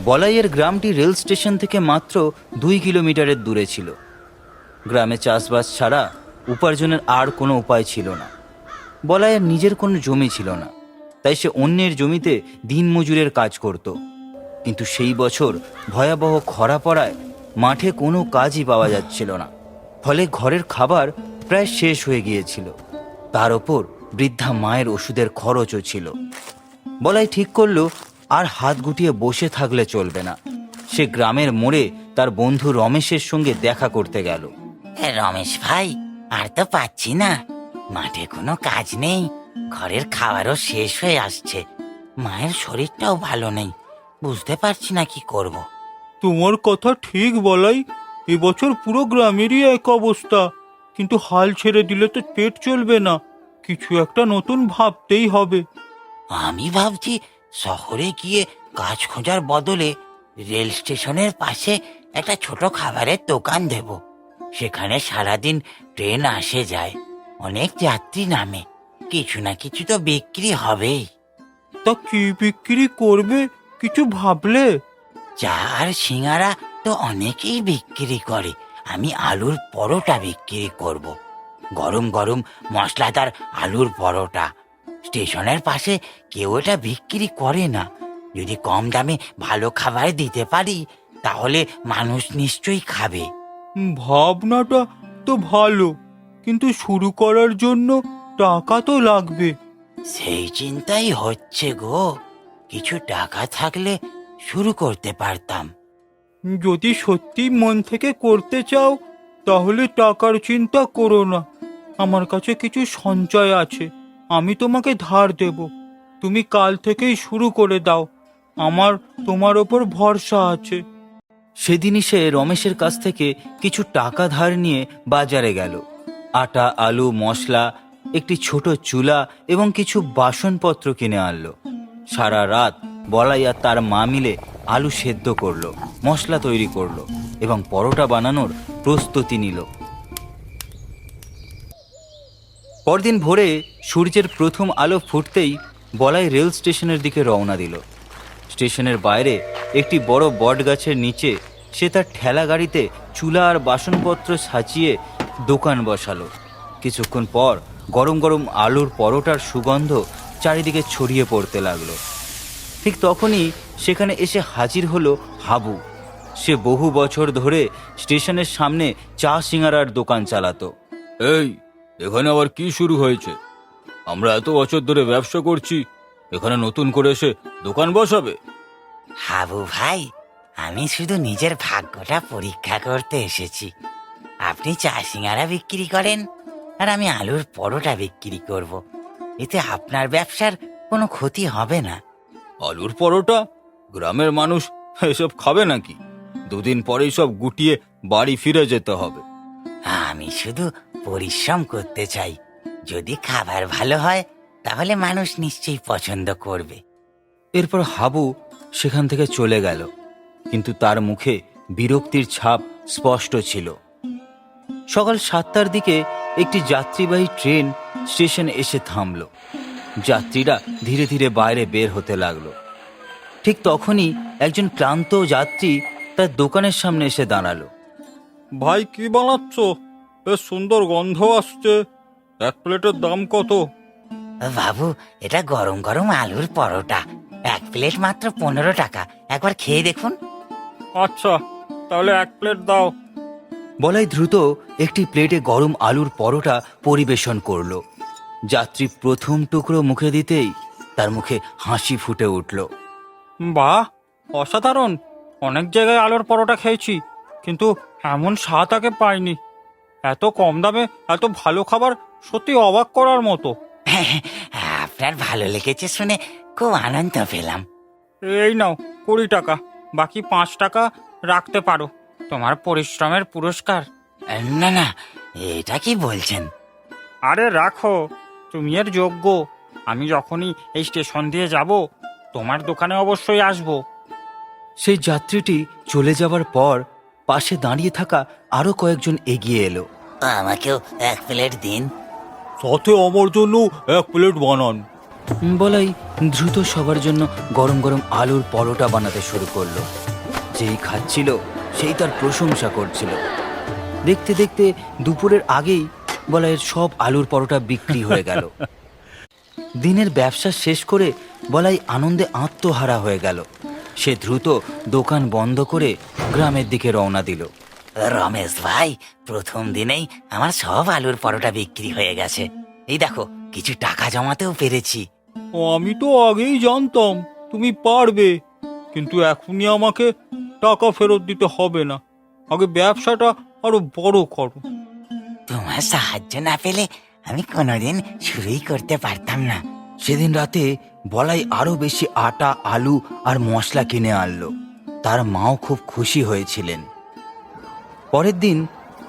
বলাইয়ের গ্রামটি rail station থেকে মাত্র 2 কিলোমিটারের দূরে ছিল। গ্রামে চাষবাস ছাড়া উপার্জনের আর কোনো উপায় ছিল না। বলাইয়ের নিজের কোনো জমি ছিল না, তাই সে অন্যের জমিতে দিনমজুরের কাজ করত। কিন্তু সেই বছর ভয়াবহ খরা পড়ায় মাঠে কোনো কাজই পাওয়া যাচ্ছিল না, ফলে ঘরের খাবার প্রায় শেষ হয়ে গিয়েছিল। তার ওপর বৃদ্ধা মায়ের ওষুধের খরচও ছিল। বলাই ঠিক করলো আর হাত গুটিয়ে বসে থাকলে চলবে না। সে গ্রামের মোড়ে তার বন্ধু রমেশের সঙ্গে দেখা করতে গেল। রমেশ ভাই, আর তো পাচ্ছি না, মাঠে কোনো কাজ নেই, ঘরের খাবারও শেষ হয়ে আসছে, মায়ের শরীরটাও ভালো নেই, বুঝতে পারছি না কি করব। তোমার কথা ঠিক বলাই, এবছর পুরো গ্রামেরই এক অবস্থা। কিন্তু হাল ছেড়ে দিলে তো পেট চলবে না, কিছু একটা নতুন ভাবতেই হবে। আমি ভাবছি শহরে গিয়ে কাজ খোঁজার বদলে রেল স্টেশনের পাশে একটা ছোট খাবারের দোকান দেব। সেখানে সারাদিন ট্রেন আসে যায়, অনেক যাত্রী নামে, কিছু না কিছু তো বিক্রি হবেই। তা কি বিক্রি করবে, কিছু ভাবলে? চা আর সিঙ্গারা তো অনেকেই বিক্রি করে, আমি আলুর পরোটা বিক্রি করব। গরম গরম মশলাদার আলুর পরোটা। স্টেশনের পাশে কেউ এটা বিক্রি করে না। যদি কম দামে ভালো খাবার দিতে পারি তাহলে মানুষ নিশ্চয়ই খাবে। ভাবনাটা তো ভালো, কিন্তু শুরু করার জন্য টাকা তো লাগবে। সেই চিন্তাই হচ্ছে গো, কিছু টাকা থাকলে শুরু করতে পারতাম। যদি সত্যি মন থেকে করতে চাও তাহলে টাকার চিন্তা করো না। আমার কাছে কিছু সঞ্চয় আছে, আমি তোমাকে ধার দেব। তুমি কাল থেকেই শুরু করে দাও, আমার তোমার ওপর ভরসা আছে। সেদিনই সে রমেশের কাছ থেকে কিছু টাকা ধার নিয়ে বাজারে গেল। আটা, আলু, মশলা, একটি ছোট চুলা এবং কিছু বাসনপত্র কিনে আনলো। সারা রাত বলাই আর তার মা মিলে আলু সেদ্ধ করলো, মশলা তৈরি করলো এবং পরোটা বানানোর প্রস্তুতি নিল। পরদিন ভোরে সূর্যের প্রথম আলো ফুটতেই বলাই রেল স্টেশনের দিকে রওনা দিল। স্টেশনের বাইরে একটি বড় বট গাছের নিচে সে তার ঠেলা গাড়িতে চুলা আর বাসনপত্র সাজিয়ে দোকান বসালো। কিছুক্ষণ পর গরম গরম আলুর পরোটার সুগন্ধ চারিদিকে ছড়িয়ে পড়তে লাগলো। ঠিক তখনই সেখানে এসে হাজির হলো হাবু। সে বহু বছর ধরে স্টেশনের সামনে চা সিঙ্গারার দোকান চালাতো। এই, এখানে আবার কি শুরু হয়েছে? আমরা এত বছর ধরে ব্যবসা করছি, এখানে নতুন করে এসে দোকান বসাবে? হাবু ভাই, আমি শুধু নিজের ভাগ্যটা পরীক্ষা করতে এসেছি। আপনি চা সিঙ্গারা বিক্রি করেন আর আমি আলুর পরোটা বিক্রি করব। এতে আপনার ব্যবসার কোনো ক্ষতি হবে না। আলুর পরোটা? গ্রামের মানুষ এসব খাবে নাকি? দুদিন পরেই সব গুটিয়ে বাড়ি ফিরে যেতে হবে। আমি শুধু পরিশ্রম করতে চাই, যদি খাবার ভালো হয় তাহলে মানুষ নিশ্চয়ই পছন্দ করবে। এরপর হাবু সেখান থেকে চলে গেল, কিন্তু তার মুখে বিরক্তির ছাপ স্পষ্ট ছিল। সকাল 7টার দিকে একটি যাত্রীবাহী ট্রেন স্টেশনে এসে থামল। যাত্রীরা ধীরে ধীরে বাইরে বের হতে লাগলো। ঠিক তখনই একজন ক্লান্ত যাত্রী তার দোকানের সামনে এসে দাঁড়ালো। ভাই, কি বানাচ্ছ? বেশ সুন্দর গন্ধ আসছে। এক প্লেটের দাম কত? বাবু, এটা গরম গরম আলুর পরোটা, এক প্লেট মাত্র 15 টাকা, একবার খেয়ে দেখুন। আচ্ছা, তাহলে এক প্লেট দাও। বলাই দ্রুত একটি প্লেটে গরম আলুর পরোটা পরিবেশন করলো। যাত্রী প্রথম টুকরো মুখে দিতেই তার মুখে হাসি ফুটে উঠল। বাহ, অসাধারণ! অনেক জায়গায় আলুর পরোটা খেয়েছি, কিন্তু এমন স্বাদ আগে পাইনি। এত কম দামে এত ভালো খাবার সত্যি অবাক করার মতো। আপনার ভালো লেগেছে শুনে খুব আনন্দ পেলাম। এই নাও 20 টাকা, বাকি 5 টাকা রাখতে পারো, তোমার পরিশ্রমের পুরস্কার। না না, এটা কি বলছেন? আরে রাখো, তুমি এর যোগ্য। আমি যখনই এই স্টেশন দিয়ে যাব তোমার দোকানে অবশ্যই আসবো। সেই যাত্রীটি চলে যাবার পর পাশে দাঁড়িয়ে থাকা আরো কয়েকজন এগিয়ে এলো। আমাকেও এক প্লেট দিন। সাথে আমার জন্য এক প্লেট বানান। বলাই দ্রুত সবার জন্য গরম গরম আলুর পরোটা বানাতে শুরু করলো। যেই খাচ্ছিল সেই তার প্রশংসা করছিল। দেখতে দেখতে দুপুরের আগেই বলাইয়ের সব আলুর পরোটা বিক্রি হয়ে গেল। দিনের ব্যবসা শেষ করে বলাই আনন্দে আত্মহারা হয়ে গেল। সে দ্রুত দোকান বন্ধ করে গ্রামের দিকে রওনা দিল। রমেশ ভাই, প্রথম দিনেই আমার সব আলুর পরোটা বিক্রি হয়ে গেছে। এই দেখো, কিছু টাকা জমাতেও পেরেছি। আমি তো আগেই জানতাম তুমি পারবে, কিন্তু এখনই আমাকে টাকা ফেরত দিতে হবে না। আগে ব্যবসাটা আরো বড় করো। তোমার সাহায্য না পেলে আমি কোনোদিন শুরুই করতে পারতাম না। সেদিন রাতে বলাই আরো বেশি আটা, আলু আর মশলা কিনে আনলো। তার মাও খুব খুশি হয়েছিলেন। পরের দিন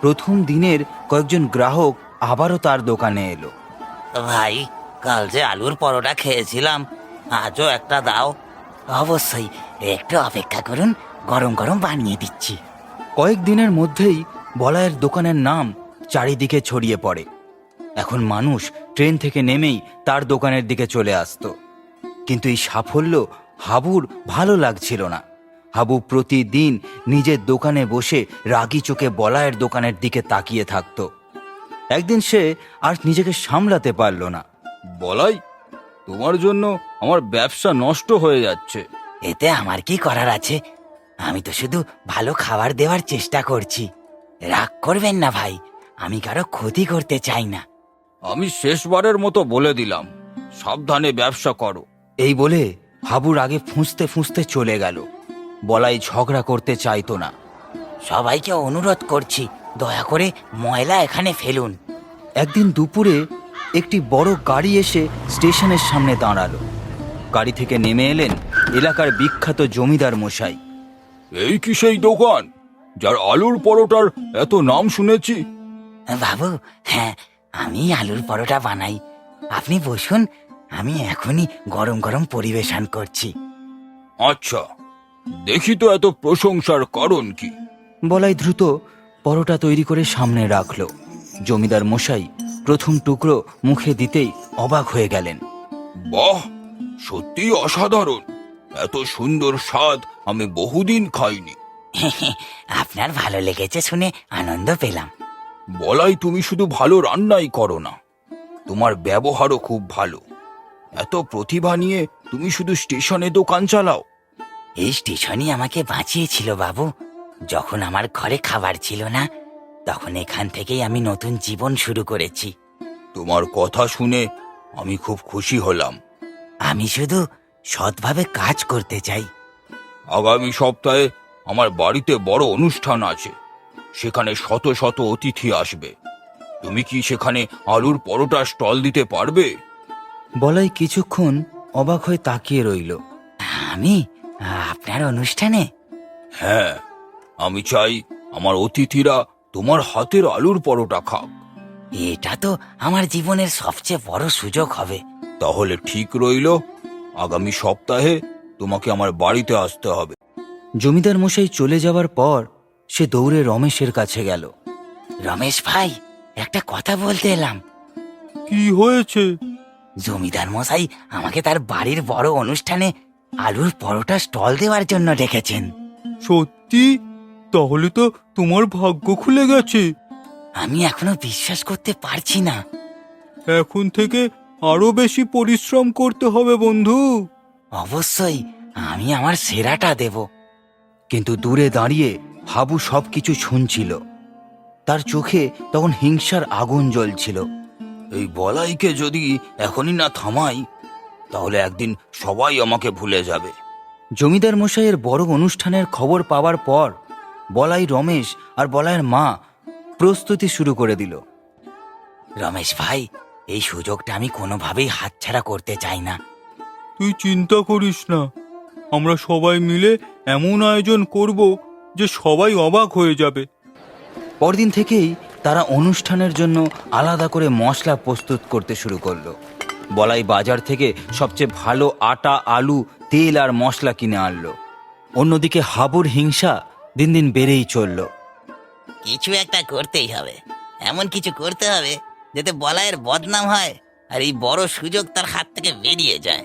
প্রথম দিনের কয়েকজন গ্রাহক আবারও তার দোকানে এলো। ভাই, কাল যে আলুর পরোটা খেয়েছিলাম, আজও একটা দাও। অবশ্যই, একটু অপেক্ষা করুন, গরম গরম বানিয়ে দিচ্ছি। কয়েকদিনের মধ্যেই বলাইয়ের দোকানের নাম চারিদিকে ছড়িয়ে পড়ে। এখন মানুষ ট্রেন থেকে নেমেই তার দোকানের দিকে চলে আসতো। কিন্তু এই সাফল্য হাবুর ভালো লাগছিল না। হাবু প্রতিদিন নিজের দোকানে বসে রাগী চোখে বলাইয়ের দোকানের দিকে তাকিয়ে থাকতো। একদিন সে আর নিজেকে সামলাতে পারল না। বলাই, তোমার জন্য আমার ব্যবসা নষ্ট হয়ে যাচ্ছে। এতে আমার কি করার আছে? আমি তো শুধু ভালো খাবার দেওয়ার চেষ্টা করছি। রাগ করবেন না ভাই, আমি কারো ক্ষতি করতে চাই না। আমি শেষবারের মতো বলে দিলাম, সাবধানে ব্যবসা করো। এই বলে হাবুর আগে ফুঁসতে ফুঁসতে চলে গেল। বলাই ঝগড়া করতে চাইতো না। সবাইকে অনুরোধ করছি, দয়া করে ময়লা এখানে ফেলুন। একদিন দুপুরে একটি বড় গাড়ি এসে স্টেশনের সামনে দাঁড়ালো। গাড়ি থেকে নেমে এলেন এলাকার বিখ্যাত জমিদার মশাই। এই কি সেই দোকান যার আলুর পরোটার এত নাম শুনেছি? বাবু, হ্যাঁ, আমি আলুর পরোটা বানাই। আপনি বসুন, আমি এখনই গরম গরম পরিবেশন করছি। আচ্ছা, দেখি তো এত প্রশংসার কারণ কি। বলাই দ্রুত পরোটা তৈরি করে সামনে রাখলো। জমিদার মশাই প্রথম টুকরো মুখে দিতেই অবাক হয়ে গেলেন। বাহ, সত্যি অসাধারণ। এত সুন্দর স্বাদ আমি বহুদিন খাইনি। আপনার ভালো লেগেছে শুনে আনন্দ পেলাম। বলাই, তুমি শুধু ভালো রান্নাই করো না, তোমার ব্যবহারও খুব ভালো। এত প্রতিভা নিয়ে তুমি শুধু স্টেশনে দোকান চালাও? এই স্টেশনই আমাকে বাঁচিয়েছিল বাবু। যখন আমার ঘরে খাবার ছিল না, তখন এখান থেকেই আমি নতুন জীবন শুরু করেছি। তোমার কথা শুনে আমি খুব খুশি হলাম। আমি শুধু সৎভাবে কাজ করতে চাই। আগামী সপ্তাহে আমার বাড়িতে বড় অনুষ্ঠান আছে, সেখানে শত শত অতিথি আসবে। তুমি কি সেখানে আলুর পরোটা স্টল দিতে পারবে? বলাই কিছুক্ষণ অবাক হয়ে তাকিয়ে রইল। আমি আপনার অনুষ্ঠানে? হ্যাঁ, আমি চাই আমার অতিথিরা তোমার হাতের আলুর পরোটা খাক। এটা তো আমার জীবনের সবচেয়ে বড় সুযোগ হবে। তাহলে ঠিক রইল, আগামী সপ্তাহে তোমাকে আমার বাড়িতে আসতে হবে। জমিদার মশাই চলে যাওয়ার পর সে দৌড়ে রমেশের কাছে গেল। রমেশ ভাই, একটা কথা বলতে এলাম। কি হয়েছে? জমিদার মশাই আমাকে তার বাড়ির বড় অনুষ্ঠানে আলুর পরোটা স্টল দেওয়ার জন্য ডেকেছেন। সত্যি? তাহলে তো তোমার ভাগ্য খুলে গেছে। আমি এখনো বিশ্বাস করতে পারছি না। এখন থেকে আরো বেশি পরিশ্রম করতে হবে বন্ধু। অবশ্যই, আমি আমার সেরাটা দেব। কিন্তু দূরে দাঁড়িয়ে হাবু সবকিছু শুনছিল। তার চোখে তখন হিংসার আগুন জ্বলছিল। এই বলাইকে যদি এখনই না থামাই, তাহলে একদিন সবাই আমাকে ভুলে যাবে। জমিদার মশাইয়ের বড় অনুষ্ঠানের খবর পাওয়ার পর বলাই, রমেশ আর বলাইয়ের মা প্রস্তুতি শুরু করে দিল। রমেশ ভাই, এই সুযোগটা আমি কোনোভাবেই হাতছাড়া করতে চাই না। তুই চিন্তা করিস না, আমরা সবাই মিলে এমন আয়োজন করব যে সবাই অবাক হয়ে যাবে। পরদিন থেকেই তারা অনুষ্ঠানের জন্য আলাদা করে মশলা প্রস্তুত করতে শুরু করলো। বলাই বাজার থেকে সবচেয়ে ভালো আটা, আলু, তেল আর মশলা কিনে আনলো। অন্যদিকে হাবুর হিংসা দিন দিন বেড়েই চলল। কিছু একটা করতেই হবে, এমন কিছু করতে হবে যাতে বলাইয়ের বদনাম হয় আর এই বড় সুযোগ তার হাত থেকে বেরিয়ে যায়।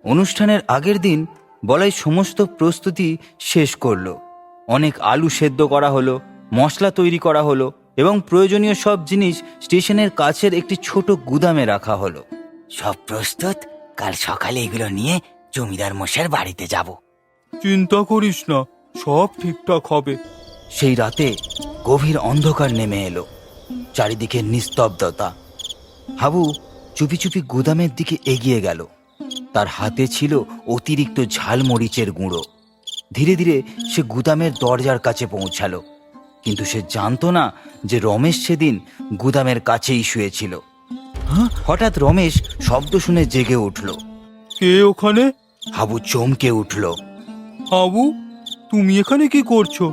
অনুষ্ঠানের আগের দিন বলাই সমস্ত প্রস্তুতি শেষ করলো। অনেক আলু সেদ্ধ করা হলো, মশলা তৈরি করা হলো এবং প্রয়োজনীয় সব জিনিস স্টেশনের কাছের একটি ছোট গুদামে রাখা হলো। সব প্রস্তুত, কাল সকালে এগুলো নিয়ে জমিদার মশাইয়ের বাড়িতে যাব। চিন্তা করিস না, সব ঠিকঠাক হবে। সেই রাতে গভীর অন্ধকার নেমে এলো, চারিদিকে নিস্তব্ধতা। হাবু চুপি চুপি গুদামের দিকে এগিয়ে গেল। তার হাতে ছিল অতিরিক্ত ঝালমরিচের গুঁড়ো। ধীরে ধীরে সে গুদামের দরজার কাছে পৌঁছালো, কিন্তু সে জানতো না যে রমেশ সেদিন গুদামের কাছেই শুয়েছিল। হঠাৎ রমেশ শব্দ শুনে জেগে উঠল। কে ওখানে? হাবু চমকে উঠল। হাবু, তুমি এখানে কি করছো?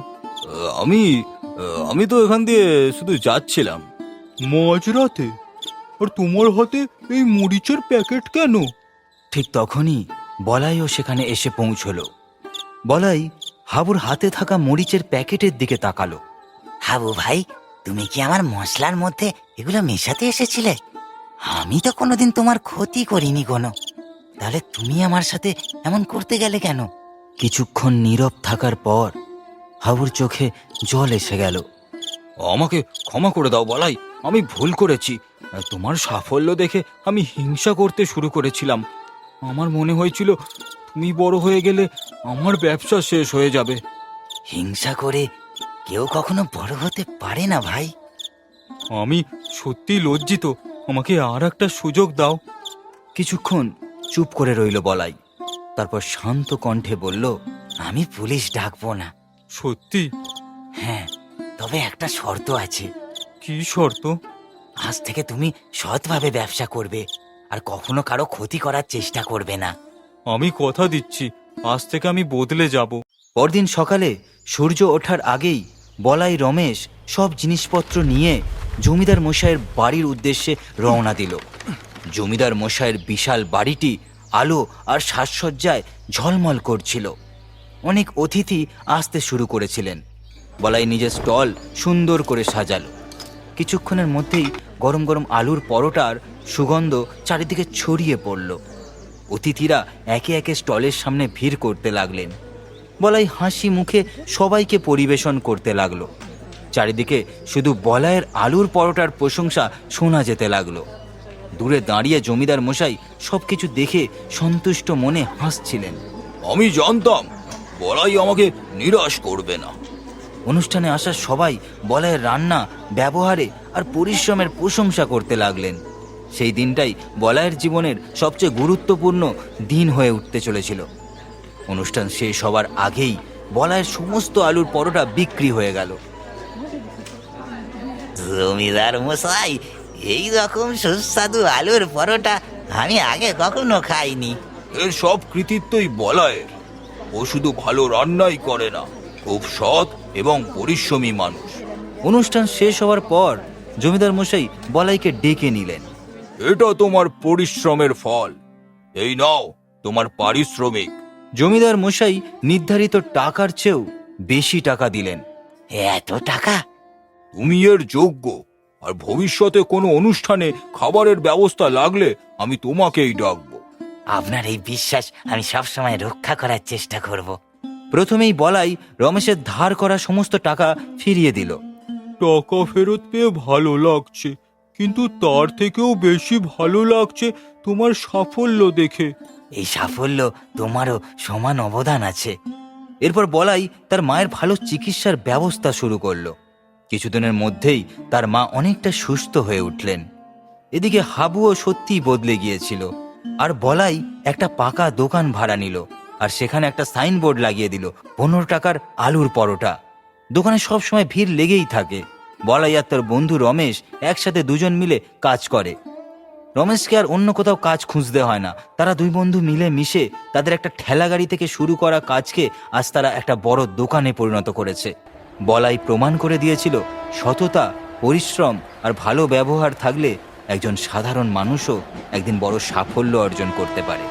আমি তো এখান দিয়ে শুধু যাচ্ছিলাম। মাঝরাতে? আর তোমার হাতে এই মরিচের প্যাকেট কেন? ঠিক তখনই বলাইও সেখানে এসে পৌঁছলো। বলাই হাবুর হাতে থাকা মরিচের প্যাকেটের দিকে তাকালো। হাবু ভাই, তুমি কি আমার মশলার মধ্যে এগুলো মেশাতে এসেছিলে? আমি তো কোনোদিন তোমার ক্ষতি করিনি কোনো, তাহলে তুমি আমার সাথে এমন করতে গেলে কেন? কিছুক্ষণ নীরব থাকার পর হাবুর চোখে জল এসে গেল। আমাকে ক্ষমা করে দাও বলাই, আমি ভুল করেছি। তোমার সাফল্য দেখে আমি হিংসা করতে শুরু করেছিলাম। আমার মনে হয়েছিল তুমি বড় হয়ে গেলে আমার ব্যবসা শেষ হয়ে যাবে। হিংসা করে কেউ কখনো বড় হতে পারে না ভাই। আমি সত্যি লজ্জিত, আমাকে আর একটা সুযোগ দাও। কিছুক্ষণ চুপ করে রইল বলাই, তারপর শান্ত কণ্ঠে বলল, আমি পুলিশ ডাকবো না। সত্যি? হ্যাঁ, তবে একটা শর্ত আছে। কি শর্ত? আজ থেকে তুমি সৎভাবে ব্যবসা করবে আর কখনো কারো ক্ষতি করার চেষ্টা করবে না। আমি কথা দিচ্ছি, আজ থেকে আমি বদলে যাব। পরদিন সকালে সূর্য ওঠার আগেই বলাই রমেশ সব জিনিসপত্র নিয়ে জমিদার মশাইয়ের বাড়ির উদ্দেশ্যে রওনা দিল। জমিদার মশাইয়ের বিশাল বাড়িটি আলো আর সাজসজ্জায় ঝলমল করছিল। অনেক অতিথি আসতে শুরু করেছিলেন। বলাই নিজের স্টল সুন্দর করে সাজালো। কিছুক্ষণের মধ্যেই গরম গরম আলুর পরোটার সুগন্ধ চারিদিকে ছড়িয়ে পড়ল। অতিথিরা একে একে স্টলের সামনে ভিড় করতে লাগলেন। বলাই হাসি মুখে সবাইকে পরিবেশন করতে লাগলো। চারিদিকে শুধু বলাইয়ের আলুর পরোটার প্রশংসা শোনা যেতে লাগলো। দূরে দাঁড়িয়ে জমিদার মশাই সবকিছু দেখে সন্তুষ্ট মনে হাসছিলেন। আমি জানতাম বলাই আমাকে নিরাশ করবে না। অনুষ্ঠানে আসা সবাই বলাইয়ের রান্না, ব্যবহারে আর পরিশ্রমের প্রশংসা করতে লাগলেন। সেই দিনটাই বলাইয়ের জীবনের সবচেয়ে গুরুত্বপূর্ণ দিন হয়ে উঠতে চলেছিল। অনুষ্ঠান শেষ হবার আগেই বলাইয়ের সমস্ত আলুর পরোটা বিক্রি হয়ে গেল। জমিদার মশাই, এই রকম সুস্বাদু আলুর পরোটা আমি আগে কখনো খাইনি। এর সব কৃতিত্বই বলায়ের। ও শুধু ভালো রান্নাই করে না, খুব সৎ এবং পরিশ্রমী মানুষ। অনুষ্ঠান শেষ হওয়ার পর জমিদার মশাই বলাইকে ডেকে নিলেন। এটা তোমার পরিশ্রমের ফল। এই নাও তোমার পারিশ্রমিক। জমিদার মশাই নির্ধারিত টাকার চেয়েও বেশি টাকা দিলেন। এত টাকা? তুমি এর যোগ্য। আর ভবিষ্যতে কোনো অনুষ্ঠানে খাবারের ব্যবস্থা লাগলে আমি তোমাকেই ডাকবো। আপনার এই বিশ্বাস আমি সবসময় রক্ষা করার চেষ্টা করব। প্রথমেই বলাই রমেশের ধার করা সমস্ত টাকা ফিরিয়ে দিল। টাকা ফেরত পেয়ে ভালো লাগছে, কিন্তু তার থেকেও বেশি ভালো লাগছে তোমার সাফল্য দেখে। এই সাফল্য তোমারও সমান অবদান আছে। এরপর বলাই তার মায়ের ভালো চিকিৎসার ব্যবস্থা শুরু করলো। কিছুদিনের মধ্যেই তার মা অনেকটা সুস্থ হয়ে উঠলেন। এদিকে হাবুও সত্যিই বদলে গিয়েছিল। আর বলাই একটা পাকা দোকান ভাড়া নিল আর সেখানে একটা সাইনবোর্ড লাগিয়ে দিল, 15 টাকার আলুর পরোটা। দোকানে সবসময় ভিড় লেগেই থাকে। বলাই আর তার বন্ধু রমেশ একসাথে দুজন মিলে কাজ করে। রমেশকে আর অন্য কোথাও কাজ খুঁজতে হয় না। তারা দুই বন্ধু মিলে মিশে তাদের একটা ঠেলা গাড়ি থেকে শুরু করা কাজকে আজ তারা একটা বড় দোকানে পরিণত করেছে। বলাই প্রমাণ করে দিয়েছিল সততা, পরিশ্রম আর ভালো ব্যবহার থাকলে একজন সাধারণ মানুষও একদিন বড় সাফল্য অর্জন করতে পারে।